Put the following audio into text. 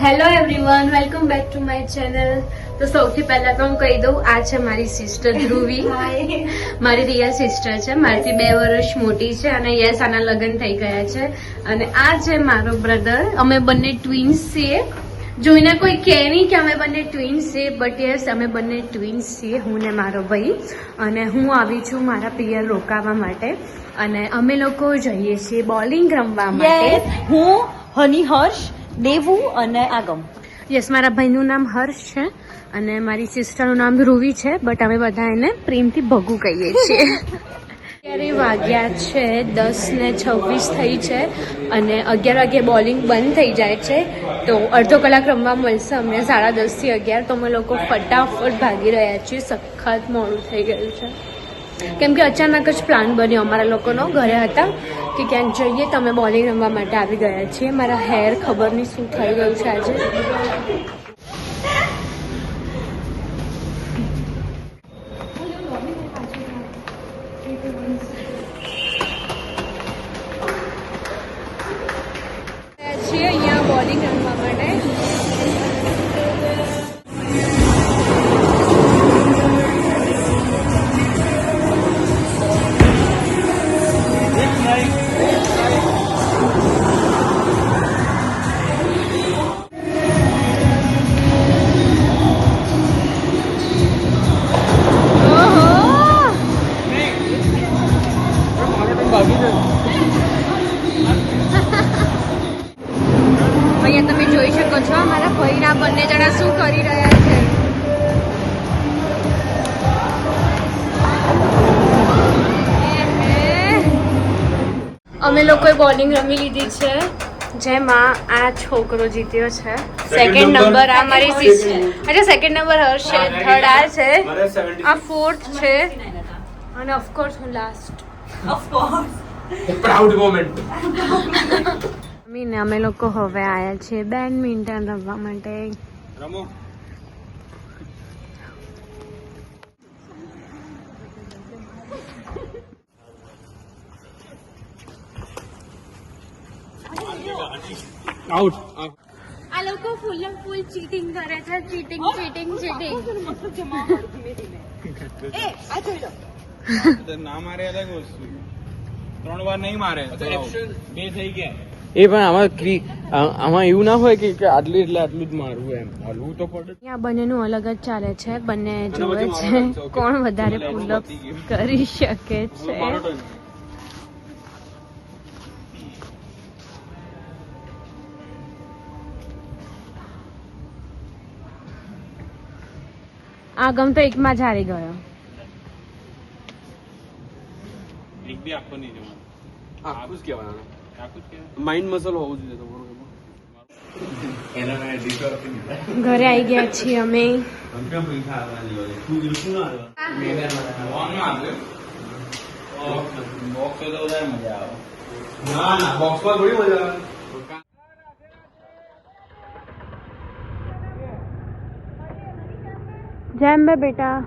Hello everyone, welcome back to my channel. તો સૌથી પહેલા તો હું કહી દઉં, આ છે મારી સિસ્ટર ધ્રુવી. મારી રિયલ સિસ્ટર છે, મારાથી 2 વર્ષ મોટી છે અને યસ આના લગ્ન થઈ ગયા છે. અને આ છે મારો બ્રધર. અમે બંને ટ્વિન્સ છીએ. જોઈને કોઈ કહે નહીં કે અમે બંને ટ્વિન્સ છીએ, બટ યસ અમે બંને ટ્વિન્સ છીએ, હું ને મારો ભાઈ. અને હું આવી છું મારા પિયર રોકાવા માટે અને અમે લોકો જઈએ છીએ બોલિંગ રમવા માટે. હું હની હર્ષ દેવું અને આગમ. યસ, મારા ભાઈનું નામ હર્ષ છે અને મારી સિસ્ટરનું નામ ધ્રુવી છે, બટ અમે બધા એને પ્રેમથી ભગુ કહીએ છીએ. અત્યારે વાગ્યા છે 10:26 થઈ છે અને 11 વાગે બોલિંગ બંધ થઈ જાય છે. તો અડધો કલાક રમવા મળશે અમને 10:30 થી 11. તો અમે લોકો ફટાફટ ભાગી રહ્યા છીએ. સખત મોડું થઈ ગયું છે કેમ કે અચાનક જ પ્લાન બન્યો અમારા લોકોનો. ઘરે હતા કે ક્યાંક જઈએ, તો અમે બોલિંગ રમવા માટે આવી ગયા છીએ. મારા હેર ખબર નહીં શું થઈ ગયું છે આજે. છીએ અહીંયા બોલિંગ રમવા માટે. અહીંયા તમે જોઈ શકો છો મારા ભાઈના બંને જણા શું કરી રહ્યા છે. અમે લોકોએ બોલિંગ રમી લીધી છે, જેમાં આ છોકરો જીત્યો છે. સેકન્ડ નંબર આ મારી સિસ્ટર. અચ્છા, સેકન્ડ નંબર હર્ષ છે, થર્ડ આ છે, આ ફોર્થ છે અને ઓફકોર્સ હું લાસ્ટ. Proud moment. અમે લોકો હવે આવ્યા છીએ બેડમિન્ટન રમવા માટે. રમો. આઉટ. આ લોકો ફૂલ ચીટિંગ કરે છે. ચીટિંગ. ના મારે અલગ વસ્તુ. 3 વાર નહીં મારે, 2 થઈ ગયા. એ પણ આમાં એવું ના હોય કે આટલું એટલે આટલું જ મારવું, એમ હલવું તો પડે. અહીંયા બંનેનું અલગ જ ચાલે છે. બંને જોવે છે કોણ વધારે પુલઅપ કરી શકે છે. આગમ તો એકમાં જ હારી ગયો. એક બી આખો નહીં જવાનું. આખું જ કહેવાય, આખું જ કહેવાય. માઇન્ડ મસલ હોવું જોઈએ તમારું. ઘરે આવી ગયા છીએ અમે. બોક્સ તો વધારે મજા આવે. ના બોક્સમાં થોડી મજા આવે. જેમ બે બેટા.